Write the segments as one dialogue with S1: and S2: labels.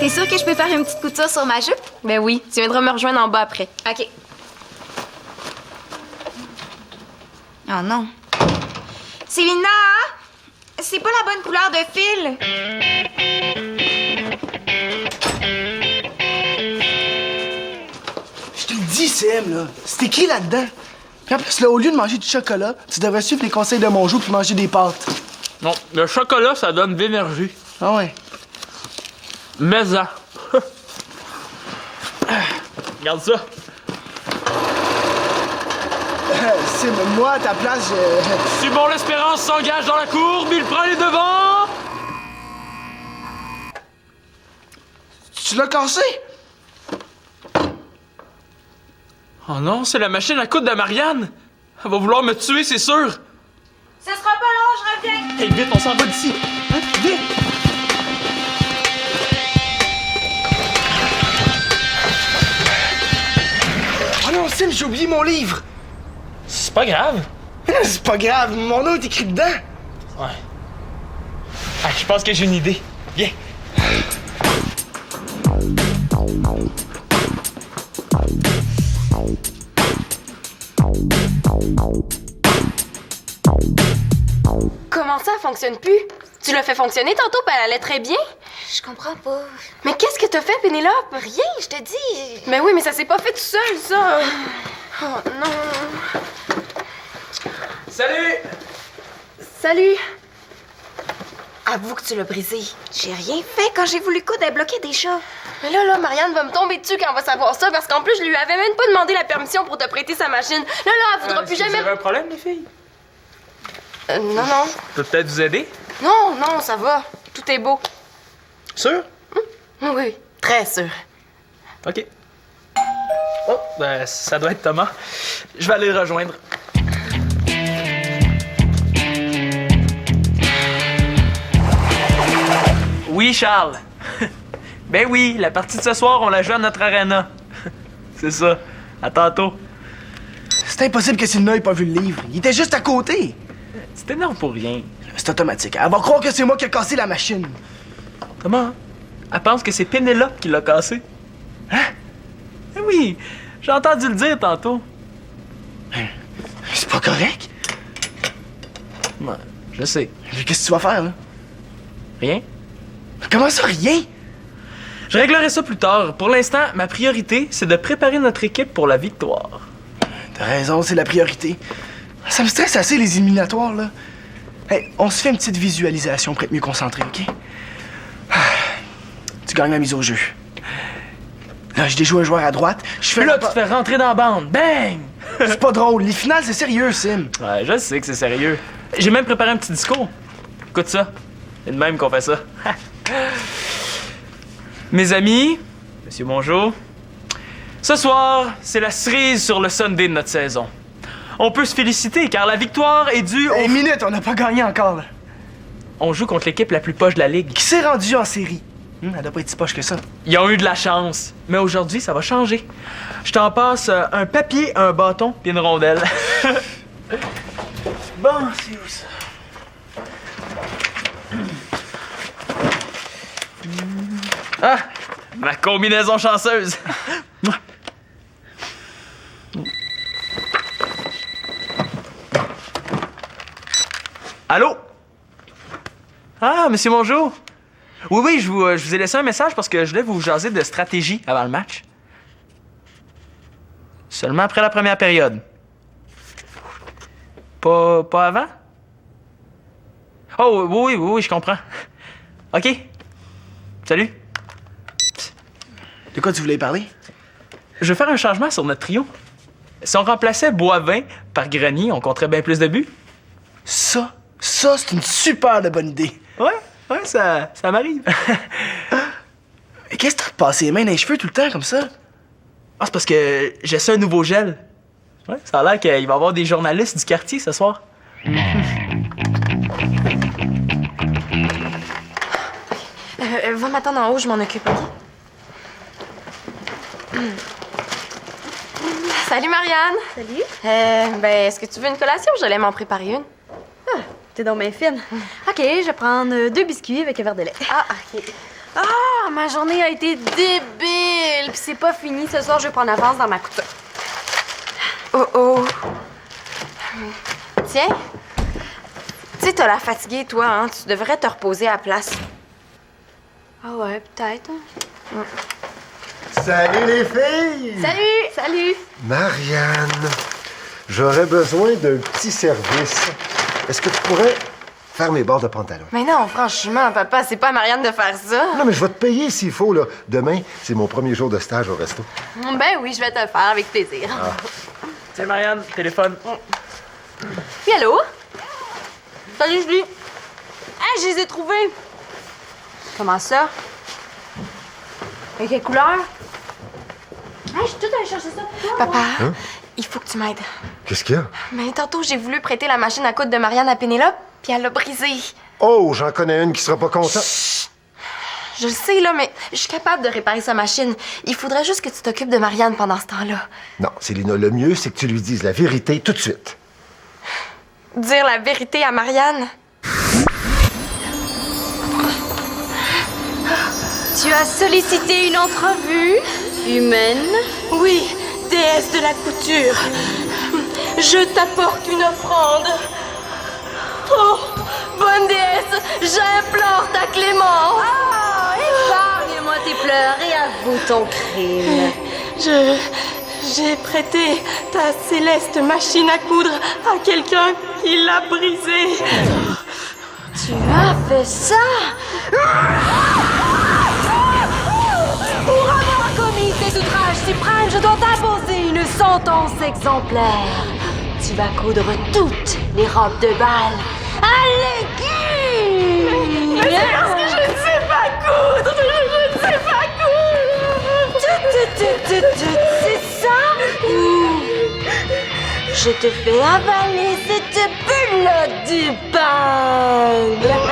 S1: T'es sûre que je peux faire une petite couture sur ma jupe?
S2: Ben oui, tu viendras me rejoindre en bas après.
S1: OK. Oh non. Célina! C'est pas la bonne couleur de fil.
S3: Je te le dis, CM, là. C'est écrit là-dedans. Puis en plus, là, au lieu de manger du chocolat, tu devrais suivre les conseils de mon jour puis manger des pâtes.
S4: Non, le chocolat, ça donne de l'énergie.
S3: Ah ouais.
S4: Mais ça. Regarde ça.
S3: Sim, moi, à ta place, je...
S4: Simon l'Espérance s'engage dans la courbe, il prend les devants.
S3: Tu l'as cassé?
S4: Oh non, c'est la machine à coudre de Marianne. Elle va vouloir me tuer, c'est sûr.
S1: Ce sera pas long, je reviens.
S4: Hey, vite, on s'en va d'ici. Hein? Vite.
S3: Oh non, Sim, j'ai oublié mon livre.
S4: C'est pas grave.
S3: C'est pas grave, mon nom est écrit dedans.
S4: Ouais. Ah, je pense que j'ai une idée. Viens.
S2: Comment ça, elle fonctionne plus? Tu l'as fait fonctionner tantôt, puis elle allait très bien.
S1: Je comprends pas.
S2: Mais qu'est-ce que t'as fait, Pénélope?
S1: Rien, je te dis.
S2: Mais oui, mais ça s'est pas fait tout seul, ça. Oh non.
S4: Salut!
S2: Salut.
S1: Avoue que tu l'as brisé. J'ai rien fait quand j'ai voulu coudre, elle bloquait des chats.
S2: Mais là, Marianne va me tomber dessus quand elle va savoir ça, parce qu'en plus, je lui avais même pas demandé la permission pour te prêter sa machine. Là, elle voudra plus jamais...
S4: Vous avez un problème, les filles?
S2: Non, non.
S4: Je peux peut-être vous aider?
S2: Non, non, ça va. Tout est beau.
S4: Sûr?
S2: Oui, très sûr.
S4: OK. Oh, ben, ça doit être Thomas. Je vais aller le rejoindre. Oui, Charles. Ben oui, la partie de ce soir, on la joue à notre arena. C'est ça. À tantôt.
S3: C'est impossible que Sylvia ait pas vu le livre. Il était juste à côté.
S4: Tu t'énerves pour rien.
S3: C'est automatique. Elle va croire que c'est moi qui ai cassé la machine.
S4: Comment? Elle pense que c'est Pénélope qui l'a cassé.
S3: Hein?
S4: Eh oui, j'ai entendu le dire tantôt.
S3: C'est pas correct.
S4: Ouais, je sais.
S3: Mais qu'est-ce que tu vas faire, là?
S4: Rien?
S3: Comment ça, rien?
S4: Je réglerai ça plus tard. Pour l'instant, ma priorité, c'est de préparer notre équipe pour la victoire.
S3: T'as raison, c'est la priorité. Ça me stresse assez, les éliminatoires, là. Hey, on se fait une petite visualisation pour être mieux concentré, OK? Tu gagnes la mise au jeu. Là, je déjoue un joueur à droite. Je fais
S4: Là, tu te fais rentrer dans la bande. Bang!
S3: C'est pas drôle. Les finales, c'est sérieux, Sim.
S4: Ouais, je sais que c'est sérieux. J'ai même préparé un petit discours. Écoute ça. C'est de même qu'on fait ça. Mes amis, Monsieur Mongeau, ce soir, c'est la cerise sur le Sunday de notre saison. On peut se féliciter car la victoire est due
S3: Une minute, on n'a pas gagné encore, là.
S4: On joue contre l'équipe la plus poche de la ligue.
S3: Qui s'est rendu en série? Elle doit pas être si poche que ça.
S4: Ils ont eu de la chance. Mais aujourd'hui, ça va changer. Je t'en passe un papier, un bâton puis une rondelle.
S3: Bon, c'est où ça?
S4: Ah! Ma combinaison chanceuse! Allô? Ah, Monsieur Mongeau! Oui, je vous ai laissé un message parce que je voulais vous jaser de stratégie avant le match. Seulement après la première période. Pas avant? Oh, oui, je comprends. OK. Salut.
S3: De quoi tu voulais parler?
S4: Je veux faire un changement sur notre trio. Si on remplaçait Boivin par Grenier, on compterait bien plus de buts.
S3: Ça, c'est une super de bonne idée.
S4: Ouais, ça m'arrive.
S3: Qu'est-ce que t'as passé les mains dans les cheveux tout le temps comme ça?
S4: Ah, c'est parce que j'essaie un nouveau gel. Ouais, ça a l'air qu'il va y avoir des journalistes du quartier ce soir.
S2: Va m'attendre en haut, je m'en occupe, OK? Salut, Marianne.
S5: Salut.
S2: Est-ce que tu veux une collation? J'allais m'en préparer une.
S5: T'es donc bien fine. OK, je vais prendre 2 biscuits avec un verre de lait.
S2: Ah, OK. Ah, ma journée a été débile! Puis c'est pas fini. Ce soir, je vais prendre avance dans ma couture.
S1: Oh.
S2: Tiens. Tu sais, t'as l'air fatiguée, toi, hein? Tu devrais te reposer à la place. Ah ouais, peut-être. Hein?
S5: Salut les filles!
S2: Salut!
S5: Marianne, j'aurais besoin d'un petit service. Est-ce que tu pourrais faire mes bords de pantalon?
S2: Mais non, franchement, papa, c'est pas à Marianne de faire ça.
S5: Non, mais je vais te payer s'il faut, là. Demain, c'est mon premier jour de stage au resto.
S2: Ben oui, je vais te le faire avec plaisir.
S4: Tiens, Marianne, téléphone.
S2: Oui, allô? Salut, Julie. Hey, je les ai trouvés. Comment ça? Et quelle couleur? Hey, je suis toute allée chercher ça pour toi.
S1: Papa,
S5: Hein?
S1: il faut que tu m'aides.
S5: Qu'est-ce qu'il y a?
S2: Mais tantôt, j'ai voulu prêter la machine à coudre de Marianne à Pénélope, puis elle l'a brisée.
S5: Oh, j'en connais une qui sera pas contente.
S2: Je le sais, là, mais je suis capable de réparer sa machine. Il faudrait juste que tu t'occupes de Marianne pendant ce temps-là.
S5: Non, Célina, le mieux, c'est que tu lui dises la vérité tout de suite.
S2: Dire la vérité à Marianne?
S6: Tu as sollicité une entrevue humaine?
S2: Oui, déesse de la couture. Je t'apporte une offrande. Oh, bonne déesse, j'implore ta clémence.
S6: Épargne-moi tes pleurs et avoue ton crime.
S2: J'ai prêté ta céleste machine à coudre à quelqu'un qui l'a brisée.
S6: Tu as fait ça? Pour avoir commis cet outrage suprême, je dois t'imposer une sentence exemplaire. Tu vas coudre toutes les robes de bal à l'aiguille!
S2: Mais c'est parce que je ne sais pas coudre! Je ne sais pas coudre!
S6: C'est ça? Ou je te fais avaler cette bulle du bain!
S2: Non,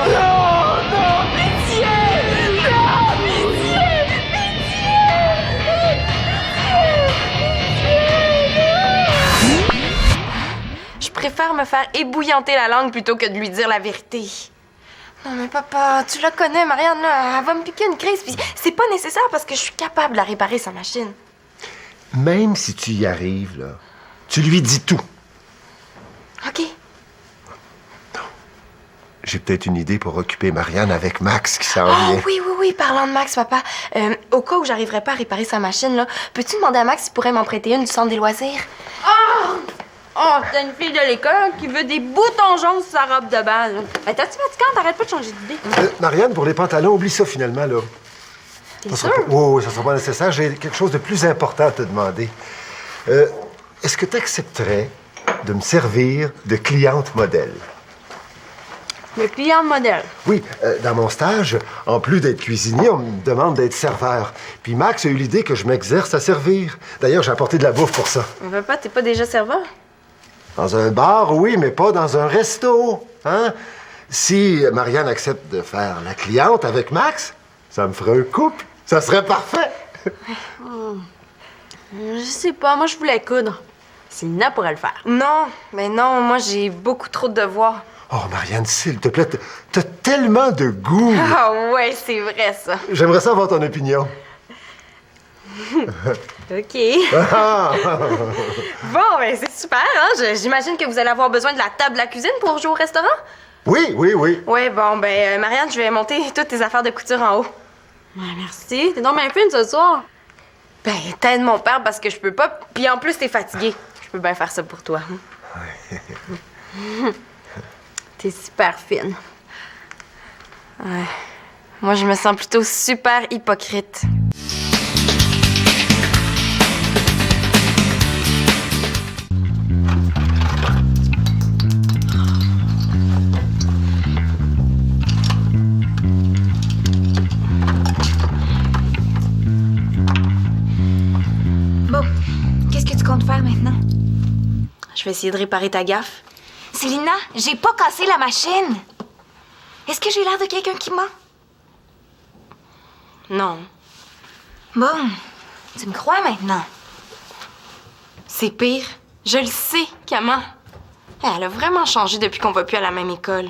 S2: non, pitié! Non, pitié! Je préfère me faire ébouillanter la langue plutôt que de lui dire la vérité. Non, mais papa, tu la connais, Marianne, là, elle va me piquer une crise, puis c'est pas nécessaire parce que je suis capable de la réparer, sa machine.
S5: Même si tu y arrives, là, tu lui dis tout.
S2: OK.
S5: J'ai peut-être une idée pour occuper Marianne avec Max qui s'en
S2: Oh,
S5: vient.
S2: oui, parlant de Max, papa, au cas où j'arriverais pas à réparer sa machine, là, peux-tu demander à Max s'il pourrait m'en prêter une du centre des loisirs?
S6: Oh, t'as une fille de l'école qui veut des boutons jaunes sur sa robe de bal. Mais t'as-tu fatigante? T'arrêtes pas de changer d'idée.
S5: Marianne, pour les pantalons, oublie ça finalement, là.
S6: T'es
S5: Ça
S6: sûr?
S5: sera pas- oui, ça sera pas nécessaire. J'ai quelque chose de plus important à te demander. Est-ce que tu accepterais de me servir de cliente modèle?
S6: Le client de modèle.
S5: Oui, dans mon stage, en plus d'être cuisinier, on me demande d'être serveur. Puis Max a eu l'idée que je m'exerce à servir. D'ailleurs, j'ai apporté de la bouffe pour ça.
S2: Mais papa, t'es pas déjà serveur?
S5: Dans un bar, oui, mais pas dans un resto. Hein? Si Marianne accepte de faire la cliente avec Max, ça me ferait un couple. Ça serait parfait.
S6: Je sais pas, moi je voulais coudre. Sina pourrait le faire.
S2: Non, mais non, moi j'ai beaucoup trop de devoirs.
S5: Oh, Marianne, s'il te plaît, t'as tellement de goût.
S2: Ah ouais, c'est vrai ça.
S5: J'aimerais ça avoir ton opinion.
S2: OK.
S5: Ah!
S2: Bon, ben c'est super, hein? J'imagine que vous allez avoir besoin de la table de la cuisine pour jouer au restaurant?
S5: Oui.
S2: Ouais, bon, ben Marianne, je vais monter toutes tes affaires de couture en haut.
S6: Ouais, merci. T'es donc bien fine ce soir.
S2: Ben, t'aides mon père parce que je peux pas, puis en plus t'es fatigué. Je peux bien faire ça pour toi.
S6: T'es super fine.
S2: Ouais. Moi, je me sens plutôt super hypocrite.
S1: Bon, qu'est-ce que tu comptes faire maintenant?
S2: Je vais essayer de réparer ta gaffe.
S1: Célina, j'ai pas cassé la machine. Est-ce que j'ai l'air de quelqu'un qui ment?
S2: Non.
S1: Bon, tu me crois maintenant?
S2: C'est pire. Je le sais, comment. Elle a vraiment changé depuis qu'on va plus à la même école.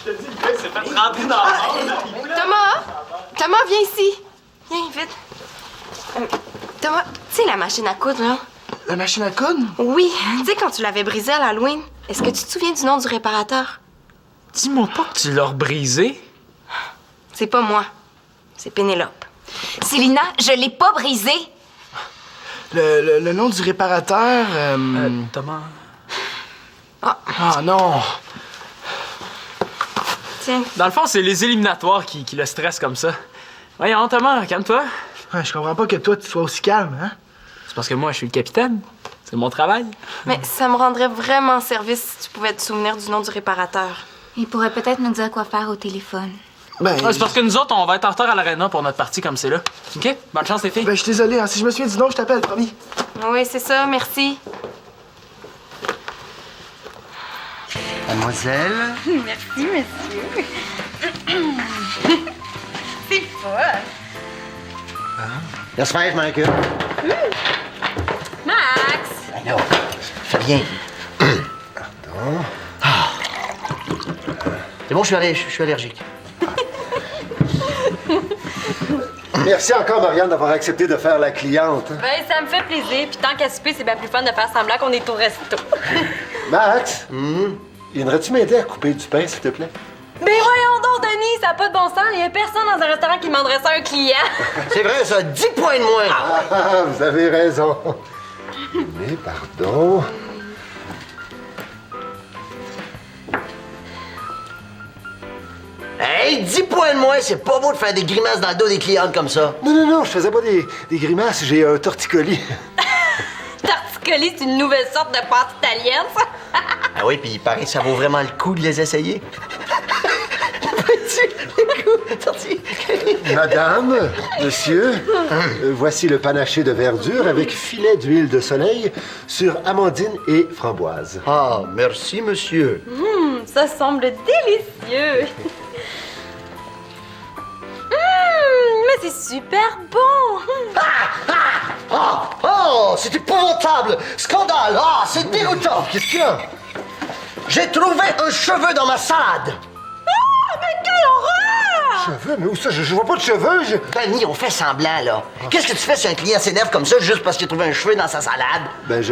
S4: Je te dis, le gars, il s'est fait rentrer dans le monde.
S1: Thomas, viens ici. Viens, vite. Thomas, tu sais la machine à coudre, là?
S3: La machine à coudre?
S1: Oui. Tu sais, quand tu l'avais brisée à l'Halloween, est-ce que tu te souviens du nom du réparateur?
S4: Dis-moi pas que tu l'as brisé.
S1: C'est pas moi. C'est Pénélope. Célina, je l'ai pas brisée.
S3: Le nom du réparateur...
S4: Thomas.
S3: Ah non!
S1: Tiens.
S4: Dans le fond, c'est les éliminatoires qui le stressent comme ça. Voyons, Thomas, calme-toi.
S3: Ouais, je comprends pas que toi, tu sois aussi calme, hein?
S4: C'est parce que moi, je suis le capitaine. C'est mon travail.
S1: Mais ça me rendrait vraiment service si tu pouvais te souvenir du nom du réparateur.
S7: Il pourrait peut-être nous dire quoi faire au téléphone.
S3: Ben,
S4: C'est parce que nous autres, on va être en retard à l'aréna pour notre partie comme c'est là. OK? Bonne chance, les filles.
S3: ben, je suis désolé, hein. Si je me souviens du nom, je t'appelle, promis.
S1: Oui, c'est ça, merci.
S8: Mademoiselle.
S7: Merci, monsieur. C'est fun.
S8: Laisse faire, je m'en occupe.
S7: Max!
S8: Ben non, fais rien. Pardon. C'est bon, je suis allergique.
S5: Merci encore, Marianne, d'avoir accepté de faire la cliente.
S2: Ben, ça me fait plaisir. Puis tant qu'à souper, c'est bien plus fun de faire semblant qu'on est au resto.
S5: Max, viendrais-tu m'aider à couper du pain, s'il te plaît?
S2: Mais voyons donc, Denis, ça n'a pas de bon sens. Il y a personne dans un restaurant qui demanderait ça à un client.
S8: C'est vrai, ça, 10 points de moins.
S5: Ah, vous avez raison. Mais pardon.
S8: Hey, 10 points de moins, c'est pas beau de faire des grimaces dans le dos des clientes comme ça.
S5: Non, je faisais pas des grimaces, j'ai un torticolis.
S2: Torticolis, c'est une nouvelle sorte de pâte italienne, ça.
S8: Ah oui, puis il paraît que ça vaut vraiment le coup de les essayer.
S5: Madame, monsieur, voici le panaché de verdure avec filet d'huile de soleil sur amandine et framboise.
S8: Ah, merci, monsieur.
S2: Ça semble délicieux. Mais c'est super bon.
S8: Oh, c'est épouvantable! Scandale! Ah, c'est dégoûtant! Qu'est-ce qu'il y a? J'ai trouvé un cheveu dans ma salade!
S5: Cheveux? Mais où ça? Je vois pas de cheveux.
S8: Denis, on fait semblant, là. Qu'est-ce que tu fais si un client s'énerve comme ça juste parce qu'il a trouvé un cheveu dans sa salade?
S5: Ben,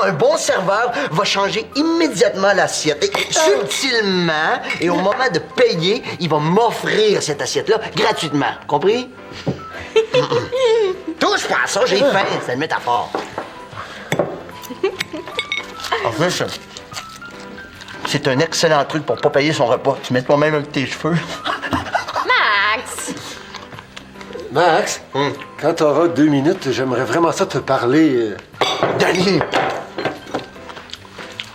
S8: un bon serveur va changer immédiatement l'assiette. Et subtilement, et au moment de payer, il va m'offrir cette assiette-là gratuitement. Compris? Touche pas à ça, j'ai faim. C'est une métaphore. En plus, c'est un excellent truc pour pas payer son repas. Tu mets toi-même avec tes cheveux.
S2: Max!
S5: Max, quand t'auras 2 minutes, j'aimerais vraiment ça te parler.
S8: Denis,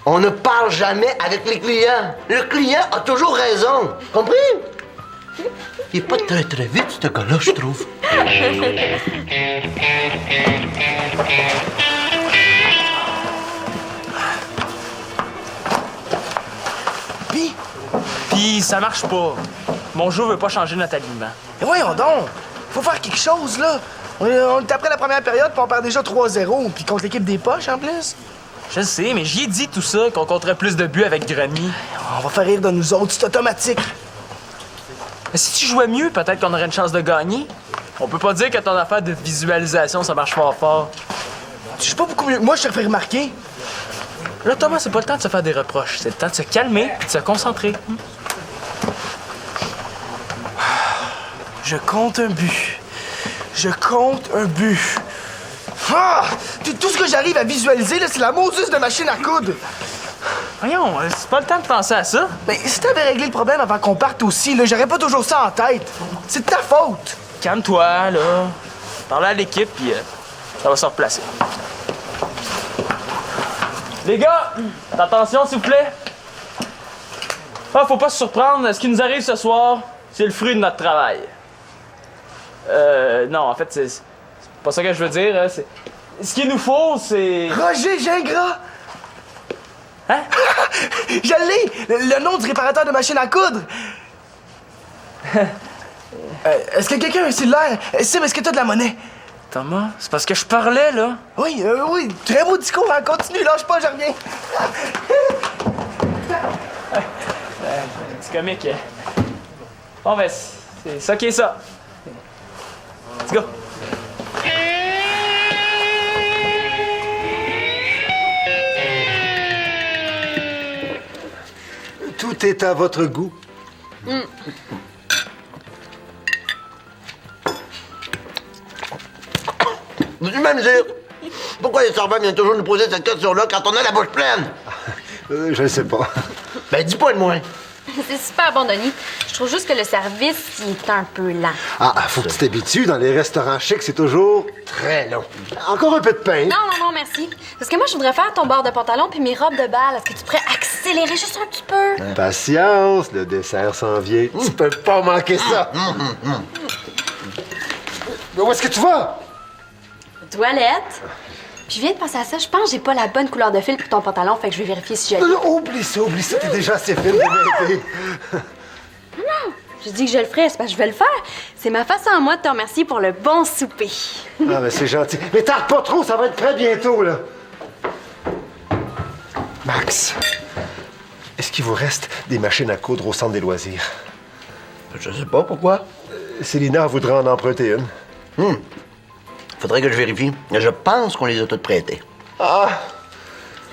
S8: on ne parle jamais avec les clients. Le client a toujours raison. Compris? Il est pas très vite, ce gars-là, je trouve.
S4: Puis ça marche pas. Mon jeu veut pas changer notre alignement.
S3: Mais voyons donc! Faut faire quelque chose, là! On est après la première période, puis on perd déjà 3-0, puis contre l'équipe des poches, en plus.
S4: Je sais, mais j'y ai dit tout ça, qu'on compterait plus de buts avec Grenier.
S3: On va faire rire de nous autres, c'est automatique.
S4: Mais si tu jouais mieux, peut-être qu'on aurait une chance de gagner. On peut pas dire que ton affaire de visualisation, ça marche fort.
S3: Tu joues pas beaucoup mieux que moi, je te fais remarquer.
S4: Là, Thomas, c'est pas le temps de se faire des reproches. C'est le temps de se calmer et de se concentrer.
S3: Je compte un but. Je compte un but. Ah! Tout ce que j'arrive à visualiser, là, c'est la Moses de machine à coudre.
S4: Voyons, c'est pas le temps de penser à ça.
S3: Mais si t'avais réglé le problème avant qu'on parte aussi, là, j'aurais pas toujours ça en tête. C'est de ta faute.
S4: Calme-toi, là. Parle à l'équipe, puis ça va se replacer. Les gars, attention, s'il vous plaît. Ah, faut pas se surprendre. Ce qui nous arrive ce soir, c'est le fruit de notre travail. Non, en fait, c'est pas ça que je veux dire. Hein. Ce qu'il nous faut, c'est...
S3: Roger Gingras.
S4: Hein?
S3: Je l'ai! Le nom du réparateur de machine à coudre! Est-ce que quelqu'un a un cellulaire? Sim, est-ce que t'as de la monnaie?
S4: Thomas, c'est parce que je parlais, là.
S3: Oui, oui. Très beau discours, hein? Continue, lâche pas, je reviens.
S4: C'est comique. Bon, ben, c'est ça qui est ça. Let's go.
S5: Tout est à votre goût.
S8: Vous me dire pourquoi les serveurs viennent toujours nous poser cette question-là quand on a la bouche pleine?
S5: Je ne sais pas.
S8: Ben, dis pas de moins.
S2: C'est super bon, Denis. Je trouve juste que le service, il est un peu lent.
S5: Ah, faut que tu t'habitues. Dans les restaurants chics, c'est toujours très long. Encore un peu de pain.
S2: Non, merci. Parce que moi, je voudrais faire ton bord de pantalon puis mes robes de bal. Est-ce que tu pourrais accélérer juste un petit peu?
S5: Patience, le dessert s'en vient. Tu peux pas manquer ça. Mais où est-ce que tu vas?
S2: Toilette. Puis je viens de penser à ça. Je pense que j'ai pas la bonne couleur de fil pour ton pantalon, fait que je vais vérifier si j'ai...
S5: Oublie ça. T'es déjà assez fine de m'aider.
S2: Je dis que je le ferais, c'est parce que je vais le faire. C'est ma façon à moi de te remercier pour le bon souper.
S5: Ah, mais c'est gentil. Mais tarde pas trop, ça va être prêt bientôt, là. Max, est-ce qu'il vous reste des machines à coudre au centre des loisirs?
S8: Je sais pas pourquoi.
S5: Célina voudra en emprunter une.
S8: Faudrait que je vérifie. Je pense qu'on les a toutes prêtées.
S5: Ah!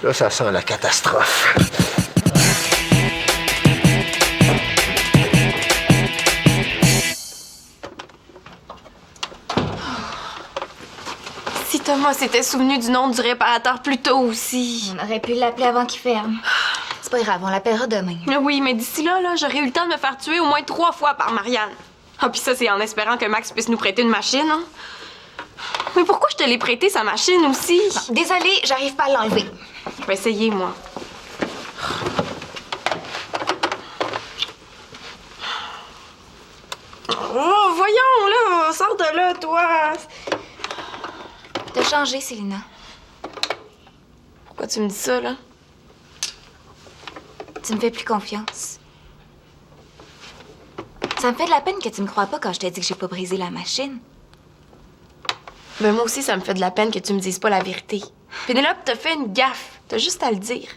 S5: Là, ça sent la catastrophe.
S6: Si Thomas s'était souvenu du nom du réparateur plus tôt aussi.
S1: On aurait pu l'appeler avant qu'il ferme. C'est pas grave, on l'appellera demain.
S6: Oui, mais d'ici là, j'aurais eu le temps de me faire tuer au moins 3 fois par Marianne. Ah, puis ça, c'est en espérant que Max puisse nous prêter une machine, hein? Mais pourquoi je te l'ai prêté, sa machine aussi?
S1: Désolée, j'arrive pas à l'enlever.
S6: Je vais essayer, moi. Oh, voyons, là, sors de là, toi.
S1: T'as changé, Célina.
S6: Pourquoi tu me dis ça, là?
S1: Tu me fais plus confiance. Ça me fait de la peine que tu me crois pas quand je t'ai dit que j'ai pas brisé la machine.
S6: Ben moi aussi, ça me fait de la peine que tu me dises pas la vérité. Pénélope t'a fait une gaffe. T'as juste à le dire.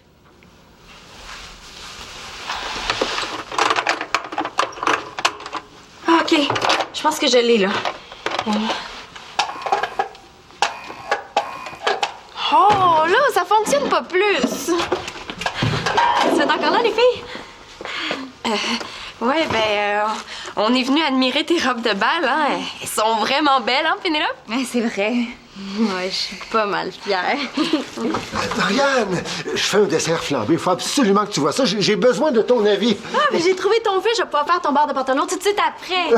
S6: Ah, OK. Je pense que je l'ai, là. Oh, là, ça fonctionne pas plus. Vous êtes encore là, les filles? Ouais, on est venu admirer tes robes de bal, hein. Elles sont vraiment belles, hein, Pénélope?
S1: Ouais, c'est vrai.
S2: Ouais, je suis pas mal fière.
S5: Marianne, je fais un dessert flambé. Il faut absolument que tu vois ça. J'ai besoin de ton avis.
S2: Ah, mais j'ai trouvé ton fil, je vais pouvoir faire ton bord de pantalon tout de suite après.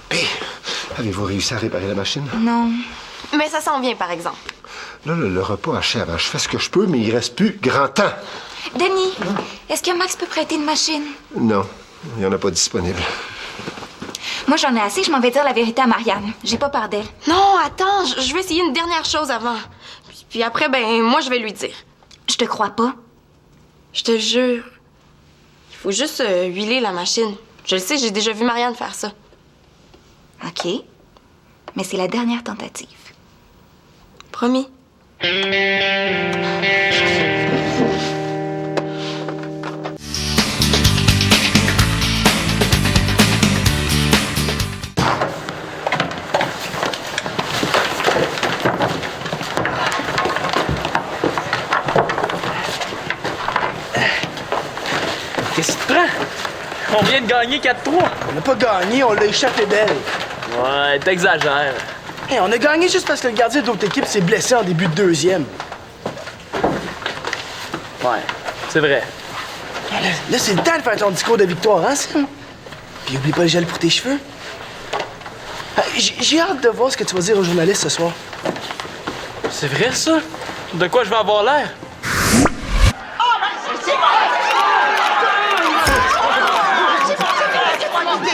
S5: Puis, avez-vous réussi à réparer la machine?
S1: Non.
S6: Mais ça s'en vient, par exemple.
S5: Là, le repas achève. Je fais ce que je peux, mais il reste plus grand temps.
S1: Denis, est-ce que Max peut prêter une machine?
S5: Non, il n'y en a pas disponible.
S1: Moi, j'en ai assez, je m'en vais dire la vérité à Marianne. J'ai pas peur d'elle.
S6: Non, attends, je vais essayer une dernière chose avant. Puis après, moi, je vais lui dire.
S1: Je te crois pas.
S6: Je te jure. Il faut juste huiler la machine. Je le sais, j'ai déjà vu Marianne faire ça.
S1: OK. Mais c'est la dernière tentative.
S6: Promis.
S4: Qu'est-ce que tu prends? On vient de gagner 4-3.
S3: On n'a pas gagné, on l'a échappé belle.
S4: Ouais, t'exagères.
S3: Hey, on a gagné juste parce que le gardien de l'autre équipe s'est blessé en début de deuxième.
S4: Ouais, c'est vrai.
S3: Là, c'est le temps de faire ton discours de victoire, hein, Sim? Puis oublie pas le gel pour tes cheveux. J'ai hâte de voir ce que tu vas dire aux journalistes ce soir.
S4: C'est vrai, ça? De quoi je vais avoir l'air?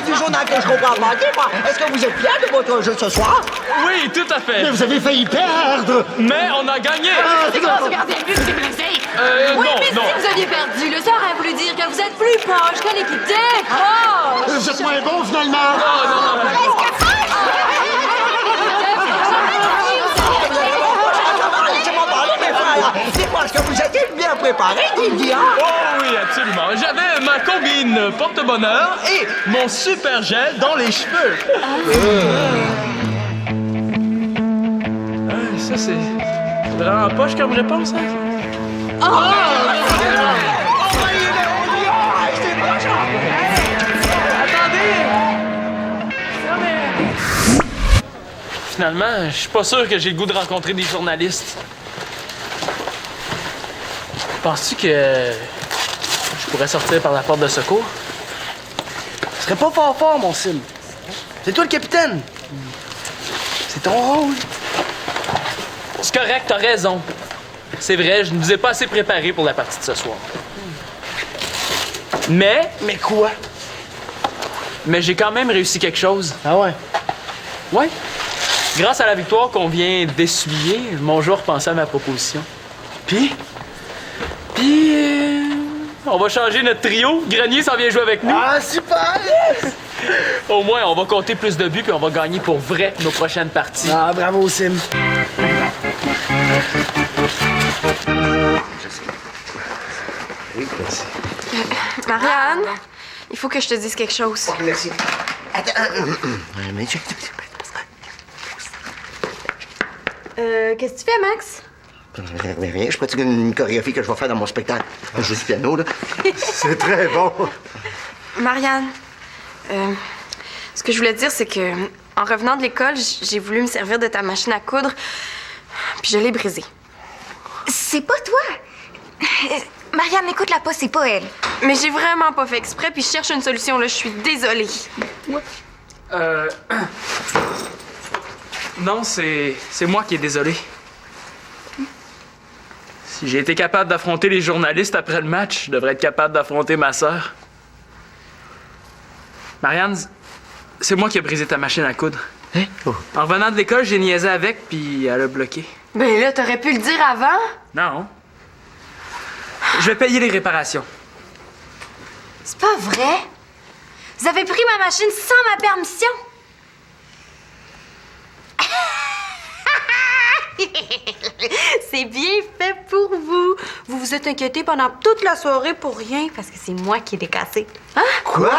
S8: Du journal que je comprends pas. Dis-moi, est-ce que vous êtes fiers de votre jeu ce soir?
S4: Oui, tout à fait.
S5: Mais vous avez failli perdre!
S4: Mais on a gagné!
S6: C'est grâce au gardien de but qui s'est blessé.
S2: Oui,
S4: non,
S2: mais
S4: non.
S2: si vous aviez perdu, le sort a voulu dire que vous êtes plus proche, que l'équipe décroche.
S5: Vous êtes moins bon, finalement!
S8: Laissez-moi parler, mes frères. Dis-moi, est-ce que vous êtes bien préparés, Didier?
S4: Oh oui, absolument. absolument. J'avais ma combine porte-bonheur et mon super gel dans les cheveux. Ça, c'est vraiment poche comme réponse, hein? Finalement, je suis pas sûr que j'ai le goût de rencontrer des journalistes. Penses-tu que je pourrais sortir par la porte de secours?
S3: Ce serait pas fort, mon Sim. C'est toi le capitaine. C'est ton rôle.
S4: C'est correct, t'as raison. C'est vrai, je ne vous ai pas assez préparé pour la partie de ce soir. Mais
S3: quoi?
S4: j'ai quand même réussi quelque chose.
S3: Ah ouais?
S4: Ouais. Grâce à la victoire qu'on vient d'essuyer, mon joueur pensait à ma proposition.
S3: Puis?
S4: On va changer notre trio. Grenier s'en vient jouer avec nous.
S3: Ah, super!
S4: Au moins, on va compter plus de buts puis on va gagner pour vrai nos prochaines parties.
S3: Ah, bravo, Sim.
S5: Oui, merci.
S2: Marianne, il faut que je te dise quelque chose.
S8: OK, merci. Attends. Mais
S2: Qu'est-ce que tu fais, Max?
S8: rien, je pratique une chorégraphie que je vais faire dans mon spectacle. Je joue du piano, là.
S5: C'est très bon.
S2: Marianne, ce que je voulais te dire, c'est que en revenant de l'école, j'ai voulu me servir de ta machine à coudre, puis je l'ai brisée.
S1: C'est pas toi. Marianne, écoute-la pas, c'est pas elle.
S2: Mais j'ai vraiment pas fait exprès, puis je cherche une solution, là. Je suis désolée.
S4: Non, c'est moi qui est désolé. Si j'ai été capable d'affronter les journalistes après le match, je devrais être capable d'affronter ma sœur. Marianne, c'est moi qui ai brisé ta machine à coudre.
S8: Hein? Oh.
S4: En revenant de l'école, j'ai niaisé avec, puis elle a bloqué.
S2: Ben là, t'aurais pu le dire avant.
S4: Non. Je vais payer les réparations.
S7: C'est pas vrai? Vous avez pris ma machine sans ma permission?
S2: C'est bien fait pour vous. Vous vous êtes inquiété pendant toute la soirée pour rien, parce que c'est moi qui l'ai cassé. Hein?
S5: Quoi?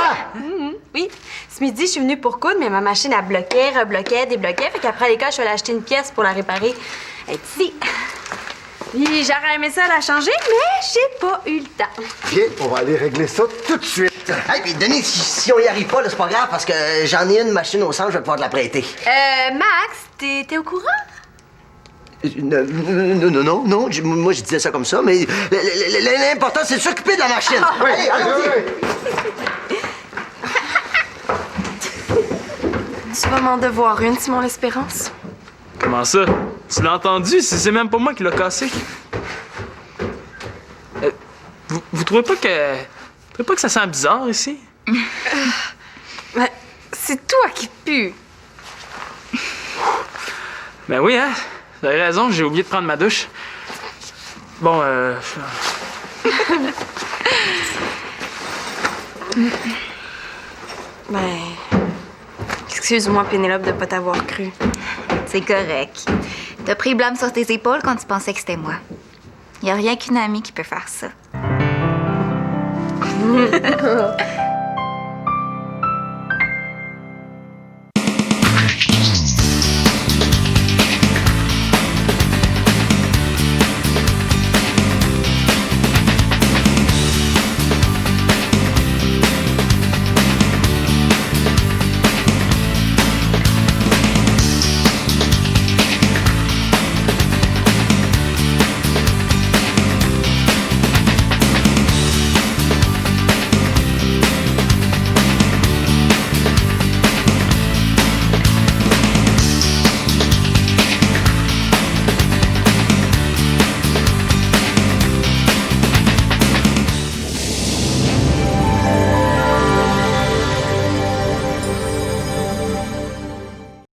S2: Oui. Ce midi, je suis venue pour coudre, mais ma machine, elle bloquait, rebloquait, débloquait. Fait qu'après l'école, je suis allée acheter une pièce pour la réparer. Elle est ici. Puis j'aurais aimé ça la changer, mais j'ai pas eu le temps.
S5: Viens, on va aller régler ça tout de suite.
S8: Hey, puis Denis, si on y arrive pas, là, c'est pas grave, parce que j'en ai une machine au centre, je vais pouvoir te la prêter.
S2: Max, t'es au courant?
S8: Non, moi je disais ça comme ça, mais l'important c'est de s'occuper de la machine.
S5: Oui,
S8: Hey, allons-y.
S2: Tu vas m'en devoir une, Simon L'Espérance.
S4: Comment ça? Tu l'as entendu? C'est même pas moi qui l'a cassé. Vous trouvez pas que ça sent bizarre ici?
S2: Ben, c'est toi qui pue.
S4: Ben oui, hein? Vous avez raison, j'ai oublié de prendre ma douche. Bon,
S2: Ben, excuse-moi, Pénélope, de pas t'avoir cru.
S1: C'est correct. T'as pris le blâme sur tes épaules quand tu pensais que c'était moi. Y a rien qu'une amie qui peut faire ça.